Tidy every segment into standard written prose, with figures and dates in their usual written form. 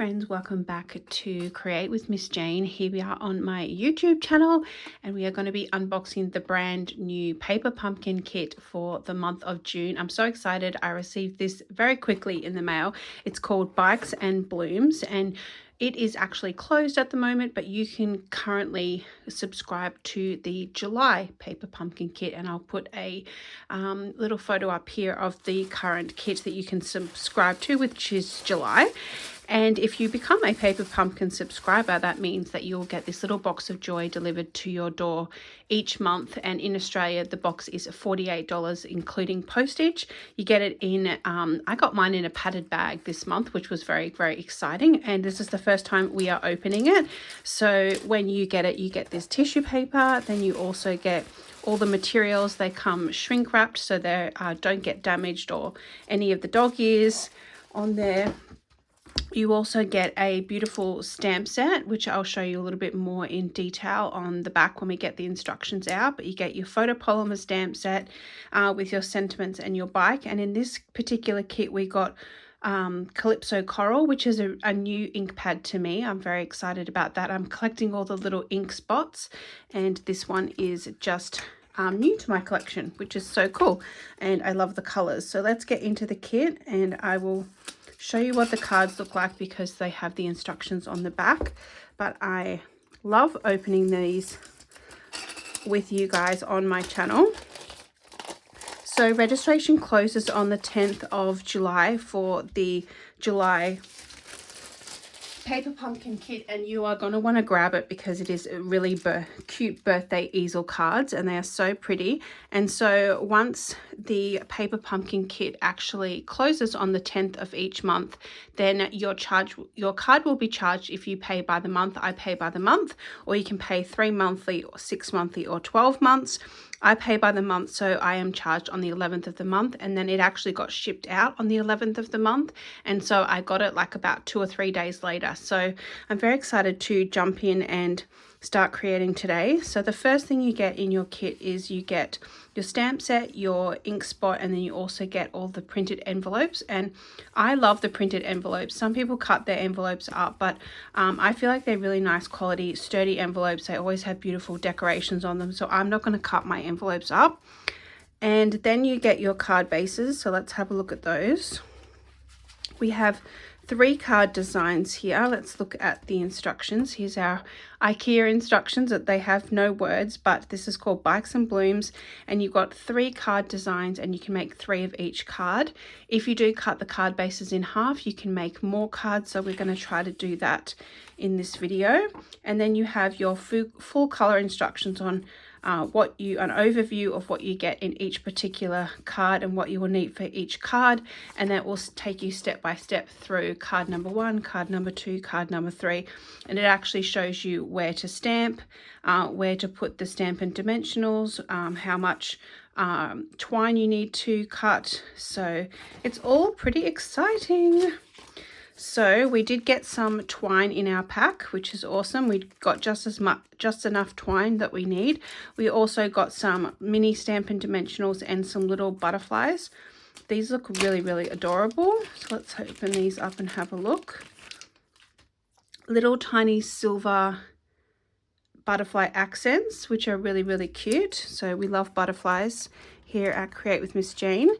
friends, welcome back to Create with Miss Jane. Here we are on my YouTube channel and we are going to be unboxing the brand new paper pumpkin kit for the month of June. I'm so excited. I received this very quickly in the mail. It's called Bikes and Blooms and it is actually closed at the moment, but you can currently subscribe to the July paper pumpkin kit, and I'll put a little photo up here of the current kit that you can subscribe to, which is July. And if you become a paper pumpkin subscriber, that means that you'll get this little box of joy delivered to your door each month. And in Australia, the box is $48, including postage. You get it in, I got mine in a padded bag this month, which was very, very exciting. And this is the first time we are opening it. So when you get it, you get this tissue paper. Then you also get all the materials. They come shrink wrapped so they don't get damaged or any of the dog ears on there. You also get a beautiful stamp set, which I'll show you a little bit more in detail on the back when we get the instructions out. But you get your photopolymer stamp set with your sentiments and your bike. And in this particular kit, we got Calypso Coral, which is a new ink pad to me. I'm very excited about that. I'm collecting all the little ink spots, and this one is just new to my collection, which is so cool. And I love the colors. So let's get into the kit and I will show you what the cards look like because they have the instructions on the back. But I love opening these with you guys on my channel. So registration closes on the 10th of July for the July paper pumpkin kit, and you are going to want to grab it because it is really cute birthday easel cards and they are so pretty. And so once the paper pumpkin kit actually closes on the 10th of each month, then your card will be charged if you pay by the month. I pay by the month, or you can pay 3 monthly or 6 monthly or 12 months. I pay by the month, so I am charged on the 11th of the month, and then it actually got shipped out on the 11th of the month, and so I got it like about 2 or 3 days later. So I'm very excited to jump in and start creating today. So the first thing you get in your kit is you get your stamp set, your ink spot, and then you also get all the printed envelopes. And I love the printed envelopes. Some people cut their envelopes up, but I feel like they're really nice quality, sturdy envelopes. They always have beautiful decorations on them, so I'm not going to cut my envelopes up. And then you get your card bases, so let's have a look at those. We have 3 card designs here. Let's look at the instructions. Here's our IKEA instructions. That they have no words, but this is called Bikes and Blooms, and you've got 3 card designs and you can make 3 of each card. If you do cut the card bases in half, you can make more cards, so we're going to try to do that in this video. And then you have your full color instructions on an overview of what you get in each particular card and what you will need for each card, and that will take you step by step through card number 1, card number 2, card number 3, and it actually shows you where to stamp, where to put the Stampin' Dimensionals, how much twine you need to cut. So it's all pretty exciting. So we did get some twine in our pack, which is awesome. We got just enough twine that we need. We also got some mini Stampin' Dimensionals and some little butterflies. These look really, really adorable. So let's open these up and have a look. Little tiny silver butterfly accents, which are really, really cute. So we love butterflies here at Create with Miss Jane.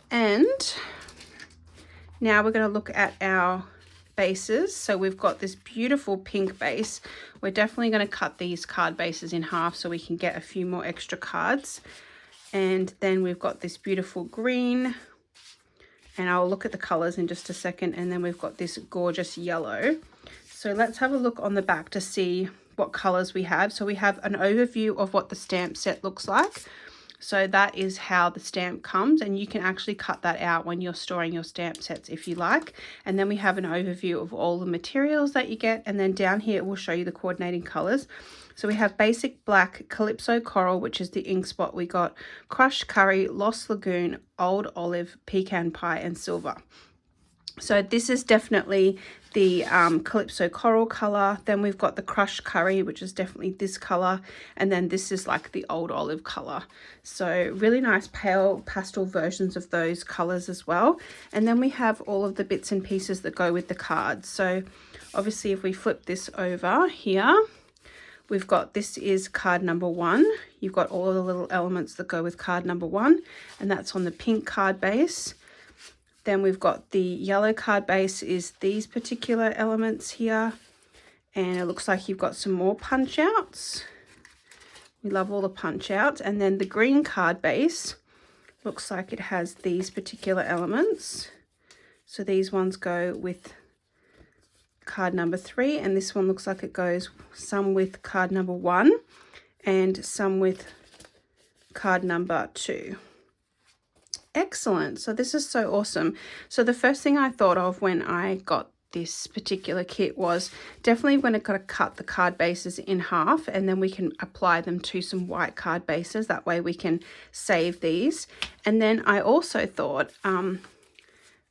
And now we're going to look at our bases. So we've got this beautiful pink base. We're definitely going to cut these card bases in half so we can get a few more extra cards. And then we've got this beautiful green, and I'll look at the colors in just a second. And then we've got this gorgeous yellow. So let's have a look on the back to see what colors we have. So we have an overview of what the stamp set looks like. So that is how the stamp comes, and you can actually cut that out when you're storing your stamp sets if you like. And then we have an overview of all the materials that you get, and then down here it will show you the coordinating colors. So we have basic black, Calypso Coral, which is the ink spot. We got crushed curry, Lost Lagoon, old olive, pecan pie, and silver. So this is definitely the Calypso Coral color. Then we've got the Crushed Curry, which is definitely this color. And then this is like the Old Olive color. So really nice pale pastel versions of those colors as well. And then we have all of the bits and pieces that go with the cards. So obviously if we flip this over here, we've got, this is card number 1. You've got all of the little elements that go with card number 1. And that's on the pink card base. Then we've got the yellow card base is these particular elements here. And it looks like you've got some more punch outs. We love all the punch outs. And then the green card base looks like it has these particular elements. So these ones go with card number 3. And this one looks like it goes some with card number 1 and some with card number 2. Excellent. So this is so awesome. So the first thing I thought of when I got this particular kit was definitely when I got to cut the card bases in half, and then we can apply them to some white card bases. That way we can save these. And then I also thought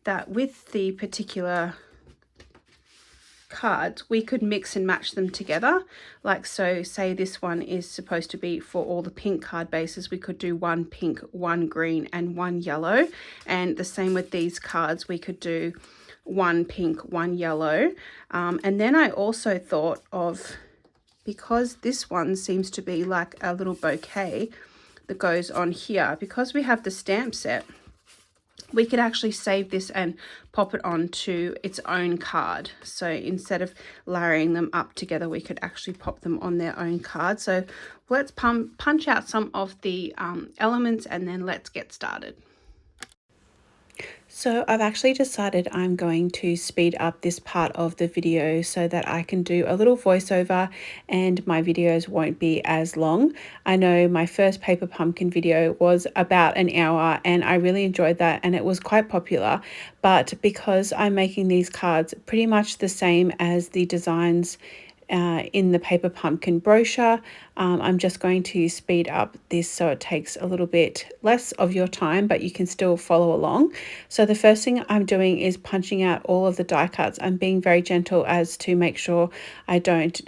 that with the particular cards we could mix and match them together, like so say this one is supposed to be for all the pink card bases, we could do 1 pink, 1 green and 1 yellow, and the same with these cards, we could do 1 pink, 1 yellow. And then I also thought of, because this one seems to be like a little bouquet that goes on here, because we have the stamp set, we could actually save this and pop it onto its own card. So instead of layering them up together, we could actually pop them on their own card. So let's punch out some of the elements and then let's get started. So I've actually decided I'm going to speed up this part of the video so that I can do a little voiceover and my videos won't be as long. I know my first paper pumpkin video was about an hour and I really enjoyed that and it was quite popular, but because I'm making these cards pretty much the same as the designs in the paper pumpkin brochure, I'm just going to speed up this so it takes a little bit less of your time, but you can still follow along. So the first thing I'm doing is punching out all of the die cuts. I'm being very gentle as to make sure I don't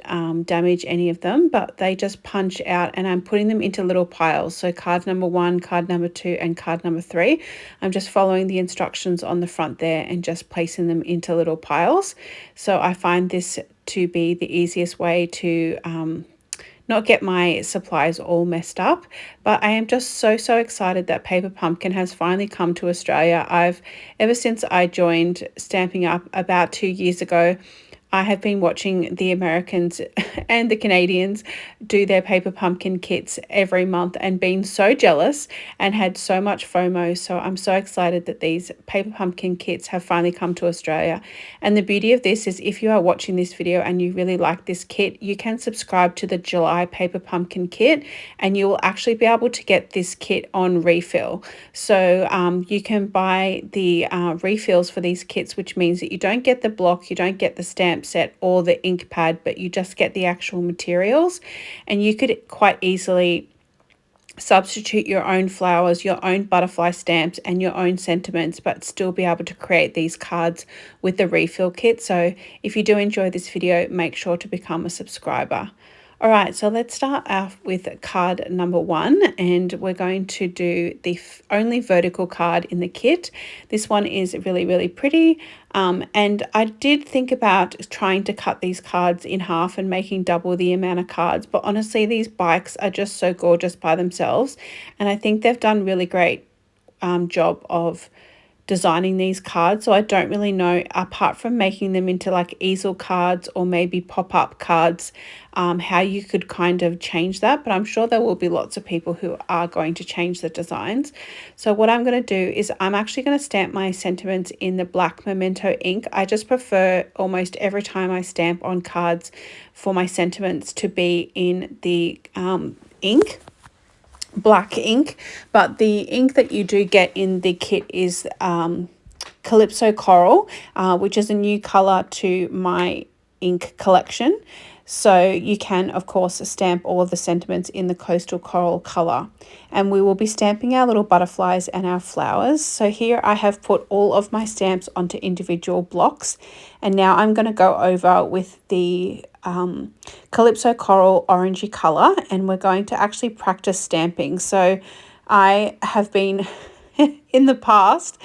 damage any of them, but they just punch out and I'm putting them into little piles. So card number 1, card number 2 and card number 3. I'm just following the instructions on the front there and just placing them into little piles. So I find this to be the easiest way to not get my supplies all messed up. But I am just so excited that Paper Pumpkin has finally come to Australia. Ever since I joined Stampin' Up about 2 years ago, I have been watching the Americans and the Canadians do their paper pumpkin kits every month and been so jealous and had so much FOMO. So I'm so excited that these paper pumpkin kits have finally come to Australia. And the beauty of this is if you are watching this video and you really like this kit, you can subscribe to the July paper pumpkin kit and you will actually be able to get this kit on refill. So you can buy the refills for these kits, which means that you don't get the block, you don't get the stamp set or the ink pad, but you just get the actual materials, and you could quite easily substitute your own flowers, your own butterfly stamps and your own sentiments, but still be able to create these cards with the refill kit. So if you do enjoy this video, make sure to become a subscriber. All right, so let's start off with card number 1, and we're going to do the only vertical card in the kit. This one is really pretty, and I did think about trying to cut these cards in half and making double the amount of cards, but honestly these bikes are just so gorgeous by themselves, and I think they've done really great job of designing these cards. So I don't really know, apart from making them into like easel cards or maybe pop-up cards, how you could kind of change that, but I'm sure there will be lots of people who are going to change the designs. So what I'm going to do is I'm actually going to stamp my sentiments in the black Memento ink. I just prefer almost every time I stamp on cards for my sentiments to be in the black ink, but the ink that you do get in the kit is Calypso Coral, which is a new color to my ink collection. So you can, of course, stamp all of the sentiments in the coastal coral color. And we will be stamping our little butterflies and our flowers. So here I have put all of my stamps onto individual blocks. And now I'm going to go over with the Calypso Coral orangey color, and we're going to actually practice stamping. So I have been in the past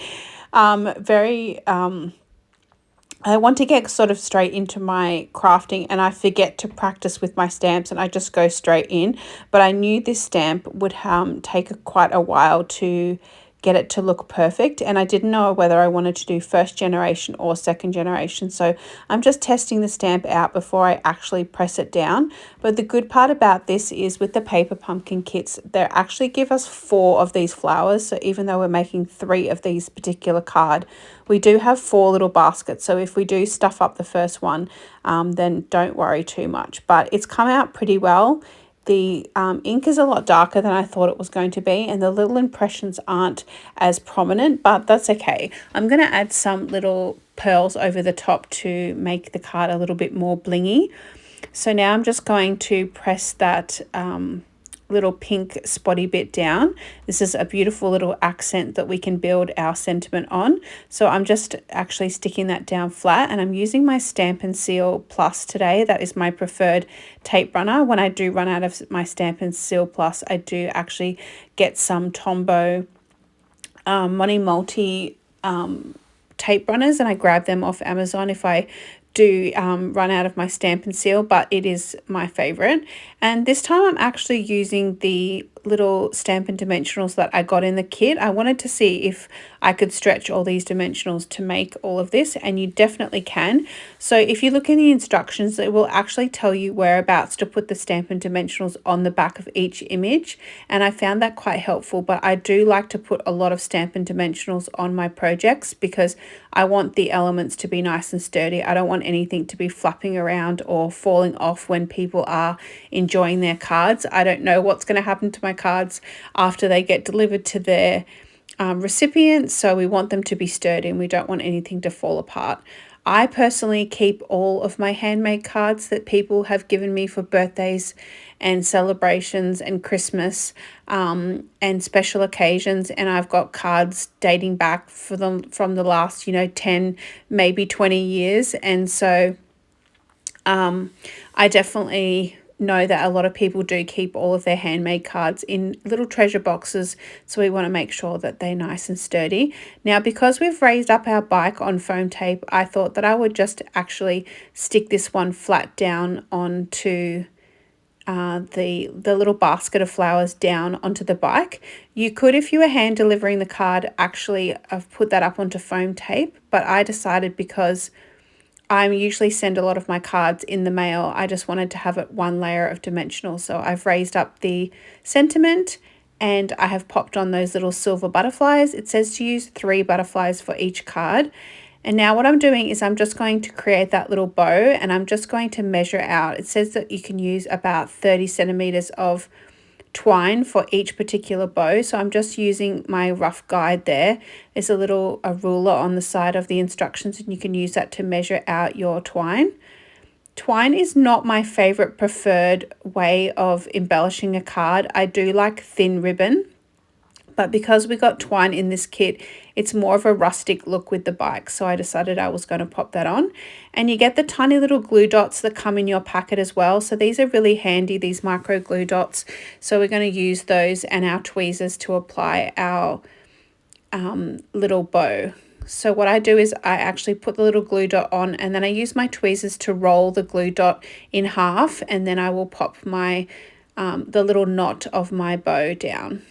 I want to get sort of straight into my crafting, and I forget to practice with my stamps and I just go straight in. But I knew this stamp would take quite a while to get it to look perfect, and I didn't know whether I wanted to do first generation or second generation. So I'm just testing the stamp out before I actually press it down. But the good part about this is with the paper pumpkin kits, they actually give us 4 of these flowers. So even though we're making 3 of these particular card, we do have 4 little baskets. So if we do stuff up the first one, then don't worry too much. But it's come out pretty well. The ink is a lot darker than I thought it was going to be, and the little impressions aren't as prominent, but that's okay. I'm going to add some little pearls over the top to make the card a little bit more blingy. So now I'm just going to press that little pink spotty bit down. This is a beautiful little accent that we can build our sentiment on. So I'm just actually sticking that down flat, and I'm using my Stampin' Seal Plus today. That is my preferred tape runner. When I do run out of my Stampin' Seal Plus, I do actually get some Tombow Money Multi tape runners, and I grab them off Amazon if I do run out of my Stampin' Seal, but it is my favorite. And this time I'm actually using the little Stampin' Dimensionals that I got in the kit. I wanted to see if I could stretch all these dimensionals to make all of this, and you definitely can. So if you look in the instructions, it will actually tell you whereabouts to put the Stampin' Dimensionals on the back of each image, and I found that quite helpful. But I do like to put a lot of Stampin' Dimensionals on my projects because I want the elements to be nice and sturdy. I don't want anything to be flapping around or falling off when people are enjoying their cards. I don't know what's going to happen to my cards after they get delivered to their recipients, so we want them to be sturdy and we don't want anything to fall apart. I personally keep all of my handmade cards that people have given me for birthdays and celebrations and Christmas and special occasions, and I've got cards dating back from the last 10 maybe 20 years. And so I definitely know that a lot of people do keep all of their handmade cards in little treasure boxes, so we want to make sure that they're nice and sturdy. Now, because we've raised up our bike on foam tape, I thought that I would just actually stick this one flat down onto the little basket of flowers down onto the bike. You could, if you were hand delivering the card, actually have put that up onto foam tape, but I decided because I usually send a lot of my cards in the mail, I just wanted to have it one layer of dimensional. So I've raised up the sentiment and I have popped on those little silver butterflies. It says to use 3 butterflies for each card. And now what I'm doing is I'm just going to create that little bow, and I'm just going to measure out. It says that you can use about 30 centimeters of twine for each particular bow, so I'm just using my rough guide there. There's a ruler on the side of the instructions, and you can use that to measure out your twine. Twine is not my favorite preferred way of embellishing a card. I do like thin ribbon, but because we got twine in this kit, it's more of a rustic look with the bike, so I decided I was going to pop that on. And you get the tiny little glue dots that come in your packet as well, so these are really handy, these micro glue dots. So we're going to use those and our tweezers to apply our little bow. So what I do is I actually put the little glue dot on, and then I use my tweezers to roll the glue dot in half, and then I will pop my the little knot of my bow down.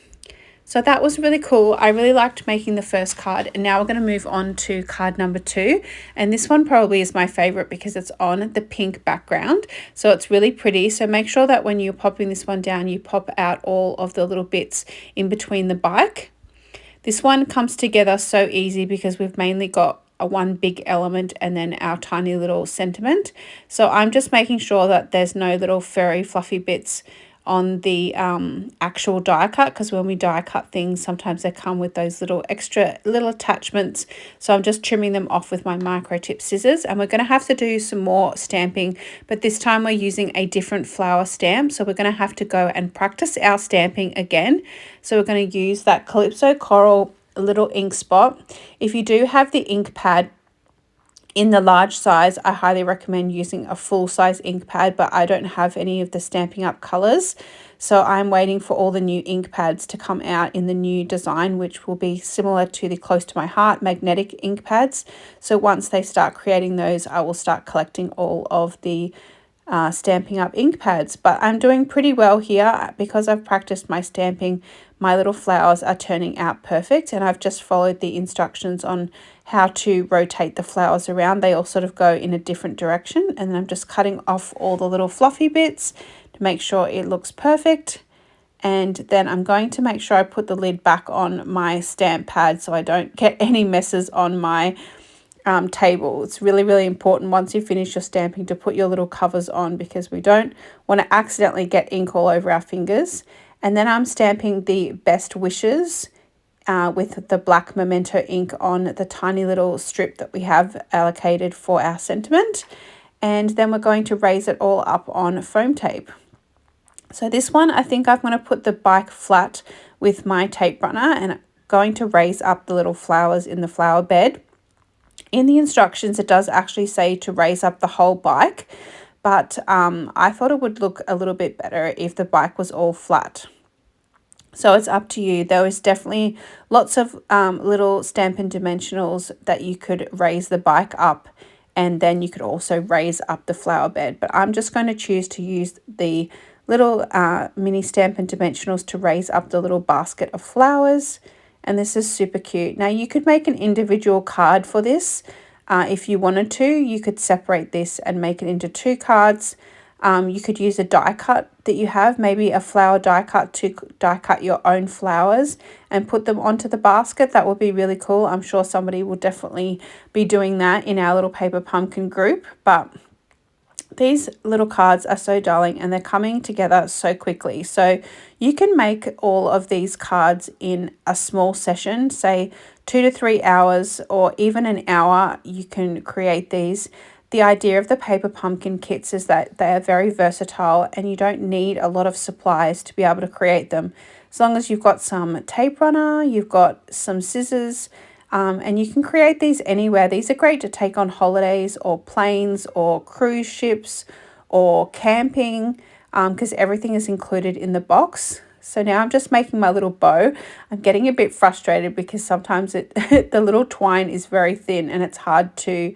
So that was really cool. I really liked making the first card, and now we're going to move on to card number 2. And this one probably is my favorite because it's on the pink background. So it's really pretty. So make sure that when you're popping this one down, you pop out all of the little bits in between the bike. This one comes together so easy because we've mainly got one big element and then our tiny little sentiment. So I'm just making sure that there's no little furry fluffy bits on the actual die cut, because when we die cut things, sometimes they come with those little extra little attachments. So I'm just trimming them off with my micro tip scissors, and we're going to have to do some more stamping, but this time we're using a different flower stamp. So we're going to have to go and practice our stamping again. So we're going to use that Calypso Coral little ink spot. If you do have the ink pad in the large size, I highly recommend using a full size ink pad, but I don't have any of the Stampin' Up colors. So I'm waiting for all the new ink pads to come out in the new design, which will be similar to the Close to My Heart magnetic ink pads. So once they start creating those, I will start collecting all of the Stampin' Up ink pads. But I'm doing pretty well here because I've practiced my stamping. My little flowers are turning out perfect, and I've just followed the instructions on how to rotate the flowers around. They all sort of go in a different direction, and then I'm just cutting off all the little fluffy bits to make sure it looks perfect. And then I'm going to make sure I put the lid back on my stamp pad so I don't get any messes on my table. It's really, really important once you finish your stamping to put your little covers on, because we don't want to accidentally get ink all over our fingers. And then I'm stamping the best wishes with the black Memento ink on the tiny little strip that we have allocated for our sentiment. And then we're going to raise it all up on foam tape. So this one, I think I'm going to put the bike flat with my tape runner, and going to raise up the little flowers in the flower bed. In the instructions, it does actually say to raise up the whole bike, but I thought it would look a little bit better if the bike was all flat. So it's up to you. There is definitely lots of little Stampin' Dimensionals that you could raise the bike up, and then you could also raise up the flower bed. But I'm just going to choose to use the little mini Stampin' Dimensionals to raise up the little basket of flowers. And this is super cute. Now you could make an individual card for this. If you wanted to, you could separate this and make it into 2 cards. You could use a die cut that you have, maybe a flower die cut, to die cut your own flowers and put them onto the basket. That would be really cool. I'm sure somebody will definitely be doing that in our little paper pumpkin group. But these little cards are so darling, and they're coming together so quickly. So you can make all of these cards in a small session, say 2 to 3 hours, or even an hour. You can create these. The idea of the paper pumpkin kits is that they are very versatile, and you don't need a lot of supplies to be able to create them. As long as you've got some tape runner, you've got some scissors, and you can create these anywhere. These are great to take on holidays or planes or cruise ships or camping, because everything is included in the box. So now I'm just making my little bow. I'm getting a bit frustrated because sometimes the little twine is very thin and it's hard to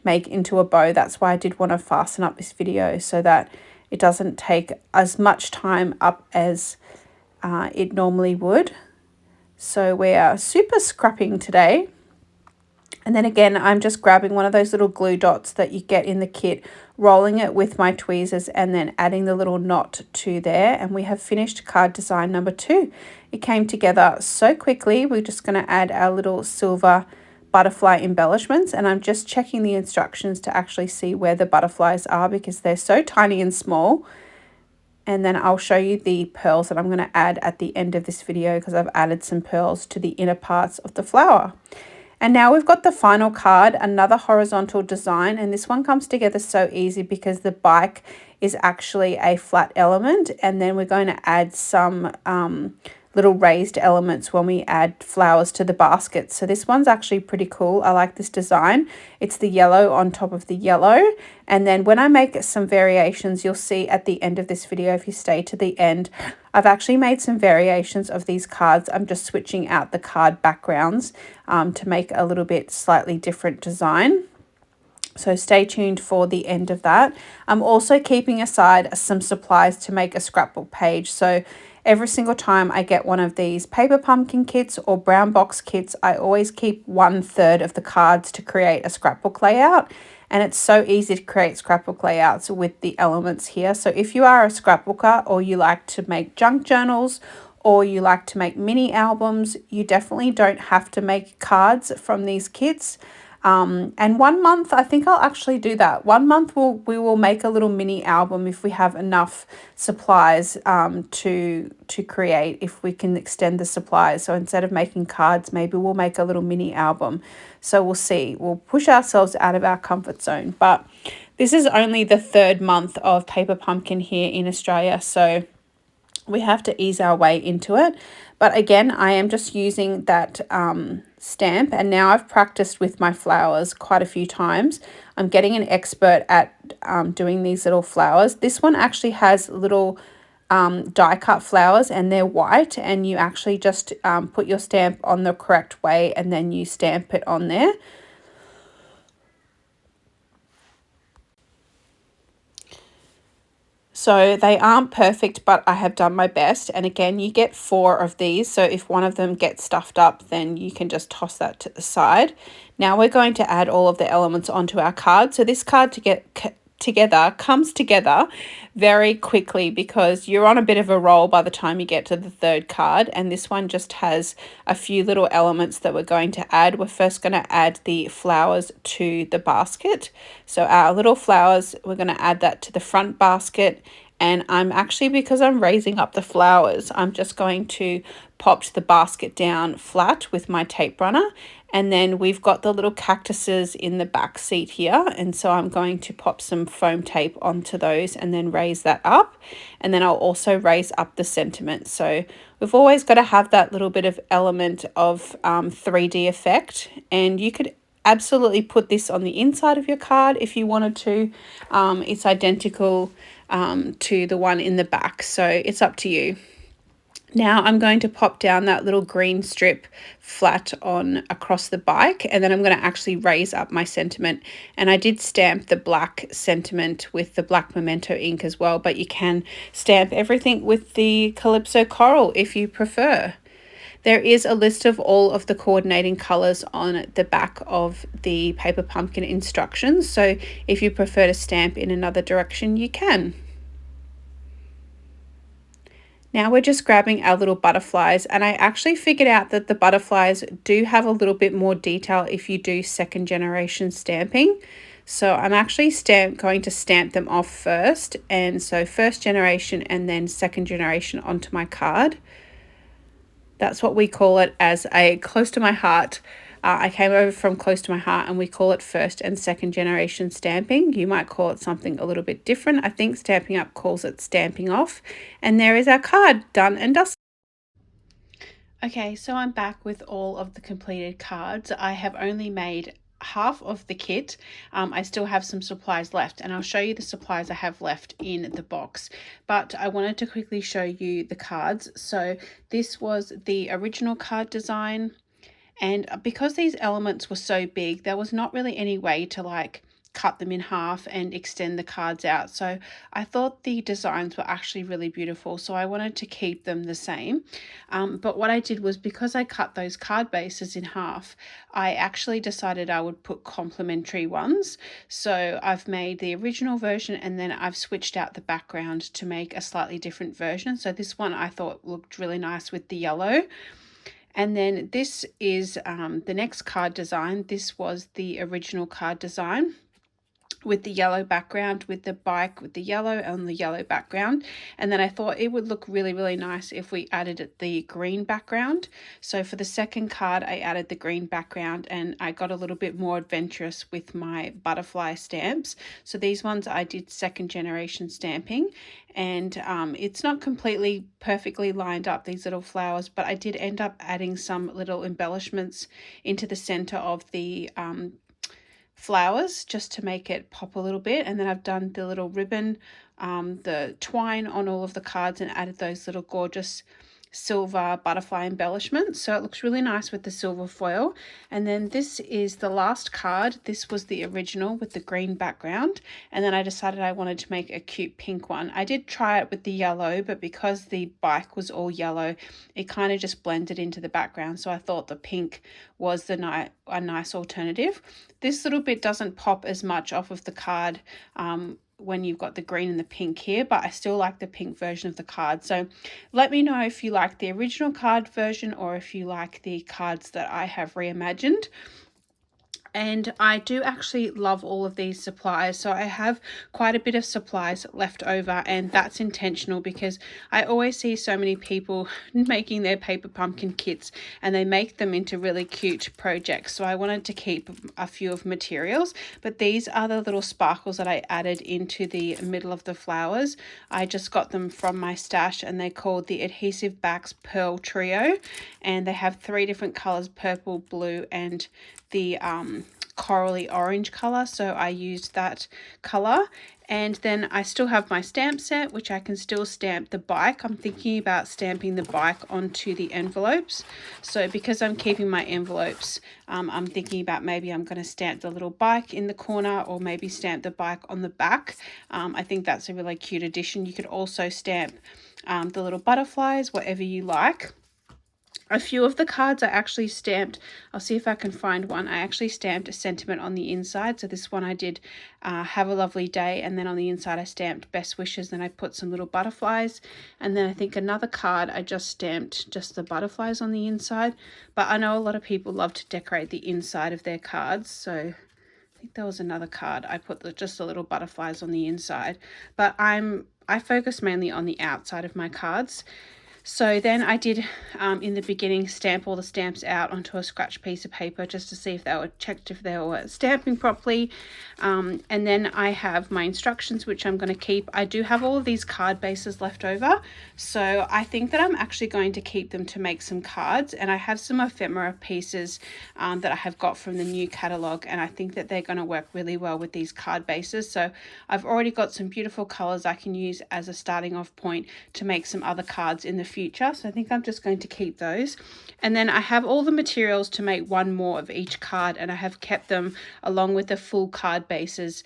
make into a bow. That's why I did want to fasten up this video so that it doesn't take as much time up as it normally would. So we are super scrapping today. And then again, I'm just grabbing one of those little glue dots that you get in the kit, rolling it with my tweezers, and then adding the little knot to there. And we have finished card design number 2. It came together so quickly. We're just going to add our little silver butterfly embellishments, and I'm just checking the instructions to actually see where the butterflies are because they're so tiny and small. And then I'll show you the pearls that I'm going to add at the end of this video, because I've added some pearls to the inner parts of the flower. And now we've got the final card, another horizontal design, and this one comes together so easy because the bike is actually a flat element, and then we're going to add some little raised elements when we add flowers to the basket. So this one's actually pretty cool. I like this design. It's the yellow on top of the yellow. And then when I make some variations, you'll see at the end of this video, if you stay to the end, I've actually made some variations of these cards. I'm just switching out the card backgrounds to make a little bit slightly different design. So stay tuned for the end of that. I'm also keeping aside some supplies to make a scrapbook page. So every single time I get one of these paper pumpkin kits or brown box kits, I always keep 1/3 of the cards to create a scrapbook layout. And it's so easy to create scrapbook layouts with the elements here. So if you are a scrapbooker, or you like to make junk journals, or you like to make mini albums, you definitely don't have to make cards from these kits. And 1 month, I think I'll actually do that. 1 month we will make a little mini album if we have enough supplies to create, if we can extend the supplies. So instead of making cards, maybe we'll make a little mini album. So we'll see. We'll push ourselves out of our comfort zone. But this is only the 3rd month of Paper Pumpkin here in Australia, so we have to ease our way into it. But again, I am just using that stamp, and now I've practiced with my flowers quite a few times. I'm getting an expert at doing these little flowers. This one actually has little die cut flowers, and they're white, and you actually just put your stamp on the correct way and then you stamp it on there. So they aren't perfect, but I have done my best. And again, you get 4 of these. So if one of them gets stuffed up, then you can just toss that to the side. Now we're going to add all of the elements onto our card. So this card comes together very quickly because you're on a bit of a roll by the time you get to the 3rd card, and this one just has a few little elements that we're going to add. We're first going to add the flowers to the basket. So our little flowers, we're going to add that to the front basket, and I'm actually, because I'm raising up the flowers, I'm just going to pop the basket down flat with my tape runner. And then we've got the little cactuses in the back seat here, and so I'm going to pop some foam tape onto those and then raise that up. And then I'll also raise up the sentiment. So we've always got to have that little bit of element of 3D effect, and you could absolutely put this on the inside of your card if you wanted to. It's identical to the one in the back, so it's up to you. Now I'm going to pop down that little green strip flat on across the bike, and then I'm going to actually raise up my sentiment. And I did stamp the black sentiment with the black memento ink as well, but you can stamp everything with the Calypso Coral if you prefer. There is a list of all of the coordinating colours on the back of the Paper Pumpkin instructions, so if you prefer to stamp in another direction, you can. Now we're just grabbing our little butterflies, and I actually figured out that the butterflies do have a little bit more detail if you do 2nd generation stamping. So I'm actually going to stamp them off first, and so 1st generation and then 2nd generation onto my card. That's what we call it as a close to my heart. I came over from close to my heart, and we call it 1st and 2nd generation stamping. You might call it something a little bit different. I think Stampin' Up calls it stamping off. And there is our card, done and dusted. Okay, so I'm back with all of the completed cards. I have only made half of the kit. I still have some supplies left, and I'll show you the supplies I have left in the box, but I wanted to quickly show you the cards. So this was the original card design, and because these elements were so big, there was not really any way to like cut them in half and extend the cards out. So I thought the designs were actually really beautiful, so I wanted to keep them the same. But what I did was, because I cut those card bases in half, I actually decided I would put complementary ones. So I've made the original version, and then I've switched out the background to make a slightly different version. So this one I thought looked really nice with the yellow. And then this is the next card design. This was the original card design with the yellow background, with the bike with the yellow and the yellow background. And then I thought it would look really, really nice if we added the green background. So for the 2nd card, I added the green background, and I got a little bit more adventurous with my butterfly stamps. So these ones I did 2nd generation stamping, and it's not completely perfectly lined up, these little flowers, but I did end up adding some little embellishments into the center of the flowers just to make it pop a little bit. And then I've done the little ribbon, the twine on all of the cards, and added those little gorgeous silver butterfly embellishments, so it looks really nice with the silver foil. And then this is the last card. This was the original with the green background, and then I decided I wanted to make a cute pink one. I did try it with the yellow, but because the bike was all yellow, it kind of just blended into the background, so I thought the pink was a nice alternative. This little bit doesn't pop as much off of the card when you've got the green and the pink here, but I still like the pink version of the card. So let me know if you like the original card version or if you like the cards that I have reimagined. And I do actually love all of these supplies, so I have quite a bit of supplies left over, and that's intentional because I always see so many people making their paper pumpkin kits and they make them into really cute projects. So I wanted to keep a few of materials, but these are the little sparkles that I added into the middle of the flowers. I just got them from my stash, and they're called the Adhesive Backs Pearl Trio, and they have 3 different colors: purple, blue, and the corally orange color. So I used that color. And then I still have my stamp set, which I can still stamp the bike. I'm thinking about stamping the bike onto the envelopes. So because I'm keeping my envelopes, I'm thinking about maybe I'm going to stamp the little bike in the corner, or maybe stamp the bike on the back. I think that's a really cute addition. You could also stamp the little butterflies, whatever you like. A few of the cards I actually stamped, I'll see if I can find one. I actually stamped a sentiment on the inside. So this one I did have a lovely day, and then on the inside I stamped best wishes, then I put some little butterflies. And then I think another card I just stamped just the butterflies on the inside. But I know a lot of people love to decorate the inside of their cards, so I think there was another card I put just the little butterflies on the inside. But I focus mainly on the outside of my cards. So then I did, in the beginning, stamp all the stamps out onto a scratch piece of paper just to see if they were checked, if they were stamping properly. And then I have my instructions, which I'm going to keep. I do have all of these card bases left over, so I think that I'm actually going to keep them to make some cards. And I have some ephemera pieces that I have got from the new catalogue, and I think that they're going to work really well with these card bases. So I've already got some beautiful colours I can use as a starting off point to make some other cards in the future, so I think I'm just going to keep those. And then I have all the materials to make one more of each card, and I have kept them along with the full card bases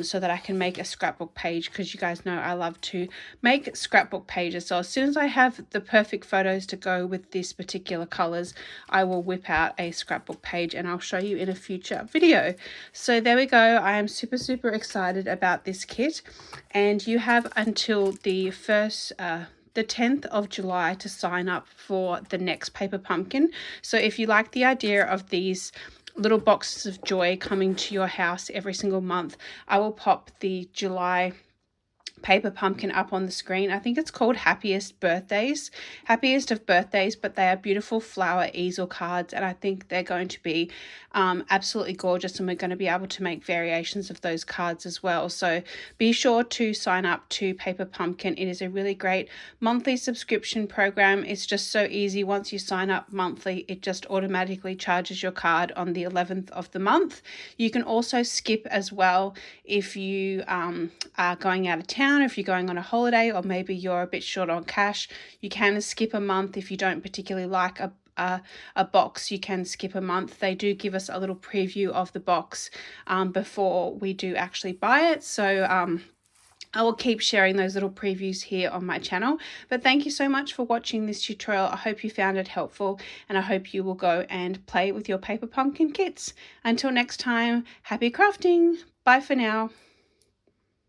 so that I can make a scrapbook page, because you guys know I love to make scrapbook pages. So as soon as I have the perfect photos to go with this particular colors, I will whip out a scrapbook page and I'll show you in a future video. So there we go. I am super excited about this kit, and you have until the 10th of July to sign up for the next paper pumpkin. So if you like the idea of these little boxes of joy coming to your house every single month, I will pop the July paper pumpkin up on the screen. I think it's called Happiest of Birthdays, but they are beautiful flower easel cards, and I think they're going to be absolutely gorgeous, and we're going to be able to make variations of those cards as well. So be sure to sign up to Paper Pumpkin. It is a really great monthly subscription program. It's just so easy. Once you sign up monthly, it just automatically charges your card on the 11th of the month. You can also skip as well if you are going out of town, if you're going on a holiday, or maybe you're a bit short on cash. You can skip a month if you don't particularly like a box. You can skip a month. They do give us a little preview of the box before we do actually buy it. So I will keep sharing those little previews here on my channel. But thank you so much for watching this tutorial. I hope you found it helpful, and I hope you will go and play with your paper pumpkin kits. Until next time, happy crafting. Bye for now.